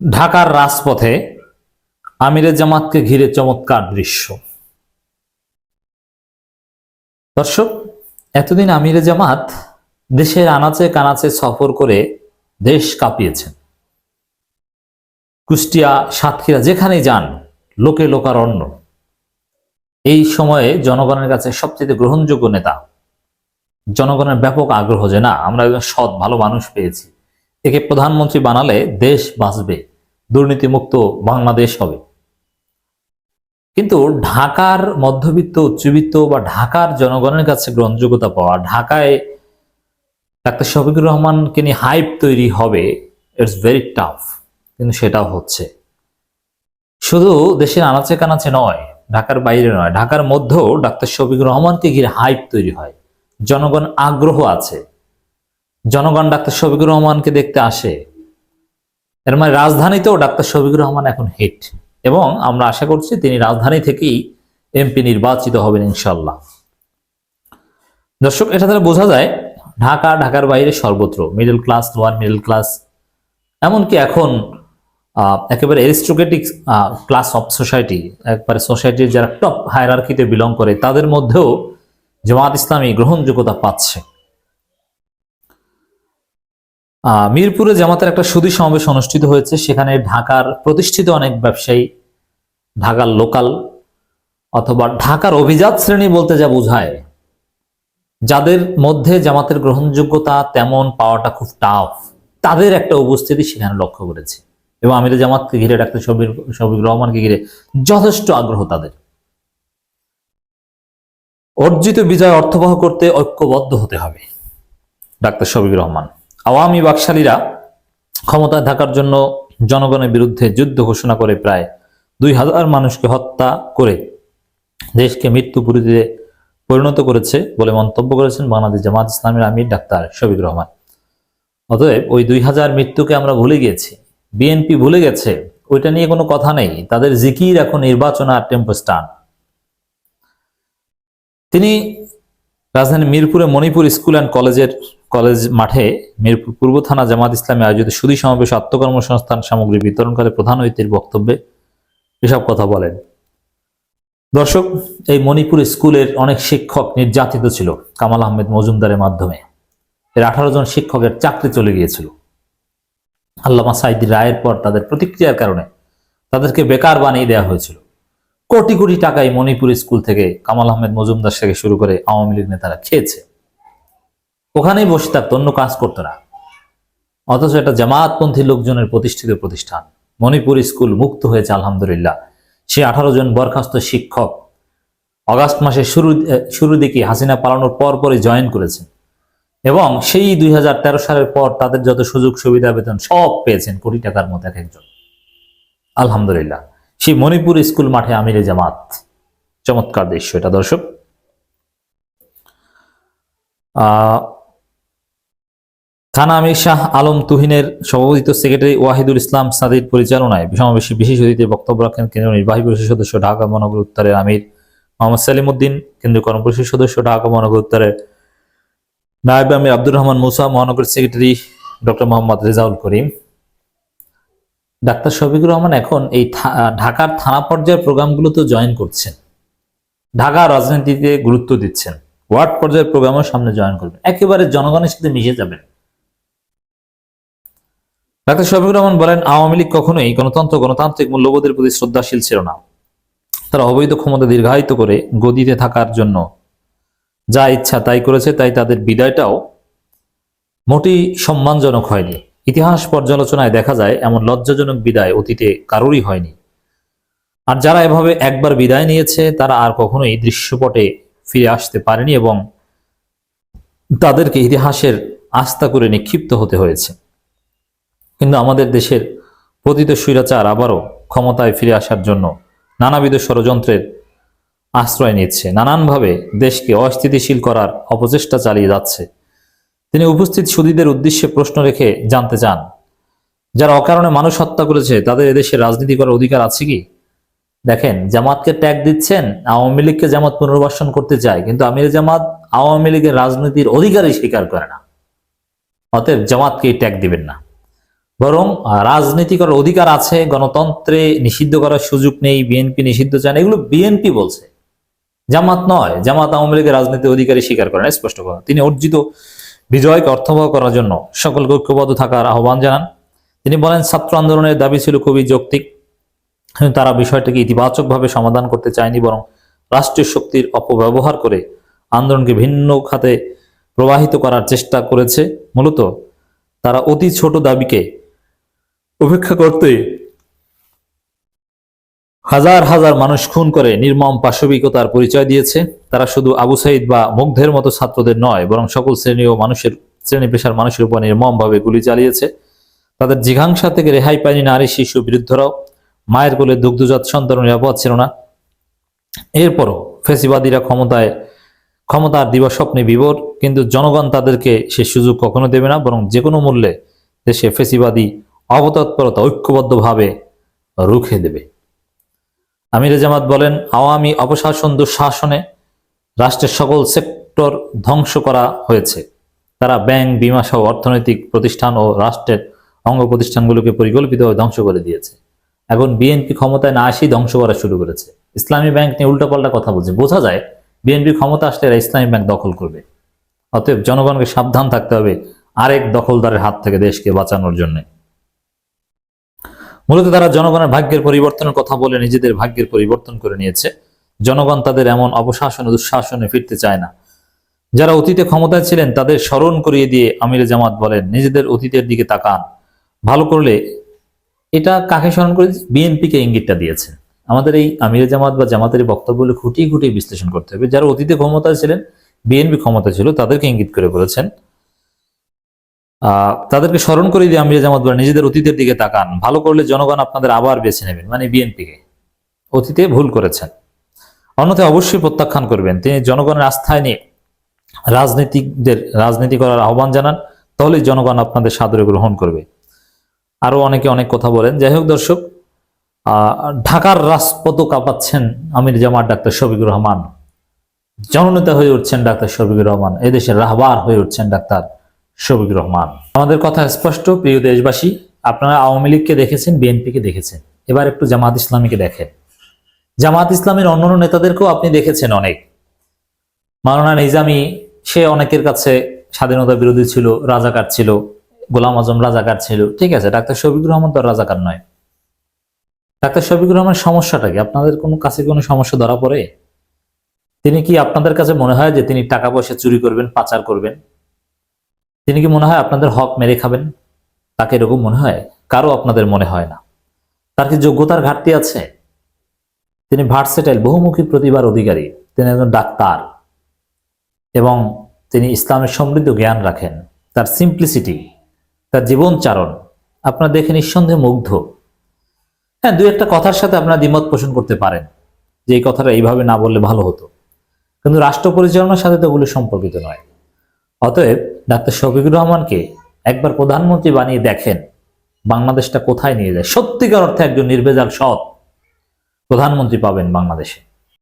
ঢাকার রাজপথে আমিরে জামাতকে ঘিরে চমৎকার দৃশ্য। দর্শক, এতদিন আমিরে জামাত দেশের আনাচে কানাচে সফর করে দেশ কাঁপিয়েছেন। কুষ্টিয়া, সাতক্ষীরা যেখানেই যান লোকে লোকারণ্য। এই সময়ে জনগণের কাছে সবচেয়ে গ্রহণযোগ্য নেতা। জনগণের ব্যাপক আগ্রহ যে না, আমরা একজন সৎ ভালো মানুষ পেয়েছি, একে প্রধানমন্ত্রী বানালে দেশ বাঁচবে, দুর্নীতিমুক্ত বাংলাদেশ হবে। কিন্তু ঢাকার মধ্যবিত্ত, উচ্চবিত্ত বা ঢাকার জনগণের কাছে গ্রহণযোগ্যতা পাওয়া, ঢাকায় ডাক্তার শফিকুর রহমানকে নিয়ে হাইপ তৈরি হবে, ইটস ভেরি টাফ। কিন্তু সেটাও হচ্ছে। শুধু দেশের আনাচে কানাচে নয়, ঢাকার বাইরে নয়, ঢাকার মধ্যেও ডাক্তার শফিকুর রহমানকে ঘিরে হাইপ তৈরি হয়। জনগণ আগ্রহ আছে, জনগণ ডাক্তার শফিকুর রহমানকে দেখতে আসে। এর মানে রাজধানীতেও ডাক্তার শফিকুর রহমান এখন হিট, এবং আমরা আশা করছি তিনি রাজধানী থেকেই এমপি নির্বাচিত হবেন ইনশাল্লাহ। দর্শক, এটা দ্বারা বোঝা যায় ঢাকা, ঢাকার বাইরে সর্বত্র middle class, lower middle class, এমনকি এখন একেবারে এরিস্টোক্রেটিক ক্লাস অফ সোসাইটি, একবারে সোসাইটির যারা টপ হায়ারার্কিতে বিলং করে, তাদের মধ্যেও জামাত ইসলামী গ্রহণযোগ্যতা পাচ্ছে। মিরপুরে জামাতের একটা সুধী সমাবেশ অনুষ্ঠিত হয়েছে। সেখানে ঢাকার প্রতিষ্ঠিত অনেক ব্যবসায়ী, ঢাকার লোকাল অথবা ঢাকার অভিজাত শ্রেণী বলতে যা বোঝায়, যাদের মধ্যে জামাতের গ্রহণযোগ্যতা তেমন পাওয়াটা খুব টাফ, তাদের একটা উপস্থিতি সেখানে লক্ষ্য করেছে। এবং আমিরে জামাতকে ঘিরে, ডাক্তার শফিকুর রহমানকে ঘিরে যথেষ্ট আগ্রহ তাদের। অর্জিত বিজয় অর্থবহ করতে ঐক্যবদ্ধ হতে হবে ডাক্তার শফিকুর রহমান। আওয়ামী বাকশালীরা ক্ষমতায় থাকার জন্য জনগণের বিরুদ্ধে যুদ্ধ ঘোষণা করে প্রায় 2000 মানুষকে হত্যা করে দেশকে মৃত্যুপুরীতে পরিণত করেছে বলে মন্তব্য করেছেন বাংলাদেশ জামাত ইসলামের আমির ডাক্তার শফিকুর রহমান। অতএব ওই 2000 মৃত্যুকে আমরা ভুলে গেছি, বিএনপি ভুলে গেছে, ওইটা নিয়ে কোনো কথা নেই। তাদের জিকির এখন নির্বাচন আর টেম্পো স্টান। তিনি রাজধানী মিরপুরে মণিপুর স্কুল অ্যান্ড কলেজ মাঠে মিরপুর পূর্ব থানা জামাত ইসলামী আয়োজিত সুধী সমাবেশ আত্মকর্মসংস্থান সামগ্রী বিতরণকালে প্রধান অতিথির বক্তব্যে এসব কথা বলেন। দর্শক, এই মণিপুর স্কুলের অনেক শিক্ষক নির্যাতিত ছিল কামাল আহমেদ মজুমদারের মাধ্যমে। এর 18 জন শিক্ষকের চাকরি চলে গিয়েছিল। আল্লামা সাঈদীর রায়ের পর তাদের প্রতিক্রিয়ার কারণে তাদেরকে বেকার বানিয়ে দেওয়া হয়েছিল। কোটি কোটি টাকায় মণিপুর স্কুল থেকে কামাল আহমেদ মজুমদার থেকে শুরু করে আওয়ামী লীগ নেতারা খেয়েছে। ওখানেই বসে থাকতো, অন্য কাজ করতো না। অথচ এটা জামাতপন্থী লোকজনের প্রতিষ্ঠিত প্রতিষ্ঠান। মণিপুর স্কুল মুক্ত হয়েছে আলহামদুলিল্লাহ। সে 18 জন বরখাস্ত শিক্ষক অগাস্ট মাসের শুরুর দিকে হাসিনা পালানোর পরই জয়েন করেছেন, এবং সেই 2013 সালের পর তাদের যত সুযোগ সুবিধা বেতন সব পেয়েছেন, কোটি টাকার মতো এক একজন। আলহামদুলিল্লাহ। সেই মণিপুর স্কুল মাঠে আমিরে জামাত, চমৎকার দৃশ্য এটা। দর্শক, থানা আমির শাহ আলম তুহিনের সভাপতিত্ব, সেক্রেটারি ওয়াহিদুল ইসলাম সাদির পরিচালনায় সমাবেশে বিশেষ অতিথির বক্তব্য রাখেন কেন্দ্রীয় নির্বাহী পরিষদ সদস্য ঢাকা মহানগর উত্তরের আমির মোহাম্মদ সালিম উদ্দিন, কেন্দ্রীয় কর্মপরিষদ সদস্য ঢাকা মহানগর উত্তরের নায়েব আমির আব্দুর রহমান মুসা, মহানগর secretary doctor Mohammad Rezaul Karim. Doctor Shafiqur Rahman এখন এই ঢাকার থানা পর্যায়ের প্রোগ্রামগুলোতে জয়েন করছেন, ঢাকা রাজনীতিতে গুরুত্ব দিচ্ছেন, ওয়ার্ড পর্যায়ের প্রোগ্রামের সামনে জয়েন করবেন, একেবারে জনগণের সাথে মিশে যাবেন। ডাক্তার শফিকুর রহমান বলেন, আওয়ামী লীগ কখনোই গণতান্ত্রিক মূল্যবোধের প্রতি শ্রদ্ধাশীল ছিল না। তারা অবৈধ ক্ষমতা দীর্ঘায়িত করে গদিতে থাকার জন্য যা ইচ্ছা তাই করেছে, তাই তাদের বিদায়টাও মোটেই সম্মানজনক হয়নি। ইতিহাস পর্যালোচনায় দেখা যায় এমন লজ্জাজনক বিদায় অতীতে কারোরই হয়নি। আর যারা এভাবে একবার বিদায় নিয়েছে তারা আর কখনোই দৃশ্যপটে ফিরে আসতে পারেনি, এবং তাদেরকে ইতিহাসের আস্থা করে নিক্ষিপ্ত হতে হয়েছে। কিন্তু আমাদের দেশের পতিত স্বৈরাচার আবারও ক্ষমতায় ফিরে আসার জন্য নানাবিধ ষড়যন্ত্রের আশ্রয় নিচ্ছে, নানানভাবে দেশকে অস্থিতিশীল করার অপচেষ্টা চালিয়ে যাচ্ছে। তিনি উপস্থিত সুধীদের উদ্দেশ্যে প্রশ্ন রেখে জানতে চান, যারা অকারণে মানুষ হত্যা করেছে তাদের এদেশে রাজনীতি করার অধিকার আছে কি? দেখেন, জামাতকে ট্যাগ দিচ্ছেন, আওয়ামী লীগকে জামাত পুনর্বাসন করতে চায়, কিন্তু আমির জামাত আওয়ামী লীগের রাজনীতির অধিকারই স্বীকার করে না। অতএব জামাতকে ট্যাগ দিবেন না। বরং রাজনীতি করার অধিকার আছে, গণতন্ত্রে নিষিদ্ধ করার সুযোগ নেই, বিএনপি নিষিদ্ধ চায় না, এগুলো বিএনপি বলছে, জামাত নয়। জামাত আওয়ামী লীগের রাজনীতির অধিকারী স্বীকার করেন, স্পষ্ট কথা। তিনি অর্জিত বিজয়কে অর্থবহ করার জন্য সকলকে ঐক্যবদ্ধ থাকার আহ্বান জানান। তিনি বলেন, ছাত্র আন্দোলনের দাবি ছিল খুবই যৌক্তিক, কিন্তু তারা বিষয়টাকে ইতিবাচকভাবে সমাধান করতে চায়নি, বরং রাষ্ট্রীয় শক্তির অপব্যবহার করে আন্দোলনকে ভিন্ন খাতে প্রবাহিত করার চেষ্টা করেছে। মূলত তারা অতি ছোট দাবিকে উপেক্ষা করতে হাজার হাজার মানুষ খুন করে নির্মম পাশবিকতার পরিচয় দিয়েছে। তারা শুধু আবু সাইদ বা মুগ্ধের মতো ছাত্রদের নয়, বরং সকল শ্রেণী পেশার মানুষের উপর নির্মমভাবে গুলি চালিয়েছে। তাদের জিঘাংসা থেকে রেহাই পায়নি নারী, শিশু, বৃদ্ধরাও। মায়ের কোলে দুগ্ধজাত সন্তান নিরাপদ ছিল না। এরপরও ফেসিবাদীরা ক্ষমতার দিবাস্বপ্নে বিভোর, কিন্তু জনগণ তাদেরকে সে সুযোগ কখনো দেবে না, বরং যে কোনো মূল্যে দেশে ফেসিবাদী অবতৎপরতা ঐক্যবদ্ধভাবে রুখে দেবে। আমিরে জামাত বলেন, আওয়ামী অপশাসন দুঃশাসনে রাষ্ট্রের সকল সেক্টর ধ্বংস করা হয়েছে। তারা ব্যাংক, বিমা সহ অর্থনৈতিক প্রতিষ্ঠান ও রাষ্ট্রের অঙ্গ প্রতিষ্ঠানগুলোকে পরিকল্পিতভাবে ধ্বংস করে দিয়েছে। এখন বিএনপি ক্ষমতায় না আসেই ধ্বংস করা শুরু করেছে। ইসলামী ব্যাংক নিয়ে উল্টাপাল্টা কথা বলছে, বোঝা যায় বিএনপি ক্ষমতা আসলে এরা ইসলামী ব্যাংক দখল করবে। অতএব জনগণকে সাবধান থাকতে হবে আরেক দখলদারের হাত থেকে দেশকে বাঁচানোর জন্য। মূলত তারা জনগণের ভাগ্যের পরিবর্তনের কথা বলে নিজেদের ভাগ্যের পরিবর্তন করে নিয়েছে। জনগণ তাদের এমন অপশাসন ও দুঃশাসনে ফিরতে চায় না। যারা অতীতে ক্ষমতায় ছিলেন তাদের স্মরণ করিয়ে দিয়ে আমিরে জামাত বলেন, নিজেদের অতীতের দিকে তাকান, ভালো করলে। এটা কাকে স্মরণ করে? বিএনপিকে ইঙ্গিতটা দিয়েছে। আমাদের এই আমিরে জামাত বা জামাতের বক্তব্যগুলো খুঁটিয়ে খুঁটিয়ে বিশ্লেষণ করতে হবে। যারা অতীতে ক্ষমতায় ছিলেন, বিএনপি ক্ষমতা ছিল, তাদেরকে ইঙ্গিত করে বলেছেন। তাদেরকে স্মরণ করে দিয়ে আমিরে জামাত বলেন, নিজেদের অতীতের দিকে তাকান, ভালো করলে জনগণ আপনাদের আবার বেছে নেবেন, মানে বিএনপিকে। অতীতে ভুল করেছেন, অন্যথায় অবশ্যই প্রত্যাখ্যান করবেন। তিনি জনগণের আস্থায় নিয়ে রাজনীতি করার আহ্বান জানান, তাহলে জনগণ আপনাদের সাদরে গ্রহণ করবে। আরো অনেকে অনেক কথা বলেন। যাই হোক দর্শক, ঢাকার রাজপথ কাঁপাচ্ছেন আমির জামাত ডাক্তার শফিকুর রহমান, জননেতা হয়ে উঠছেন ডাক্তার শফিকুর রহমান, এদেশের রাহবার হয়ে উঠছেন ডাক্তার শফিকুর রহমান। আমাদের কথা স্পষ্ট, প্রিয় দেশবাসী, আপনারা আওয়ামী লীগকে দেখেছেন, বিএনপিকে দেখেছেন, এবার একটু জামাত ইসলামীকে দেখেন। জামাত ইসলামের অন্যান্য নেতাদেরকেও আপনি দেখেছেন অনেক। মাওলানা নিজামী, সে অনেকের কাছে স্বাধীনতা বিরোধী ছিল, রাজাকার ছিল, গোলাম আজম রাজাকার ছিল, ঠিক আছে। ডাক্তার শফিকুর রহমান তো রাজাকার নয়। ডাক্তার শফিকুর রহমান সমস্যাটা কি? আপনাদের কোনো কাছে কোনো সমস্যা ধরা পড়ে? তিনি কি আপনাদের কাছে মনে হয় যে তিনি টাকা পয়সা চুরি করবেন, পাচার করবেন? তিনি কি মনে হয় আপনাদের হক মেরে খাবেন? তাকে এরকম মনে হয়? কারো আপনাদের মনে হয় না। তার কি যোগ্যতার ঘাটতি আছে? তিনি ভার্সেটাইল, বহুমুখী প্রতিভার অধিকারী। তিনি একজন ডাক্তার এবং তিনি ইসলামের সমৃদ্ধ জ্ঞান রাখেন। তার সিম্পলিসিটি, তার জীবনচারণ আপনারা দেখে নিঃসন্দেহে মুগ্ধ। হ্যাঁ, দুই একটা কথার সাথে আপনারা দ্বিমত পোষণ করতে পারেন যে এই কথাটা এইভাবে না বললে ভালো হতো, কিন্তু রাষ্ট্র পরিচালনার সাথে তো ওগুলো সম্পর্কিত নয়। অতএব ডাক্তার শফিকুর রহমানকে একবার প্রধানমন্ত্রী বানিয়ে দেখেন, বাংলাদেশটা কোথায় নিয়ে যায়। সত্যিকার অর্থে একজন নির্ভেজাল সৎ প্রধানমন্ত্রী পাবেন বাংলাদেশে।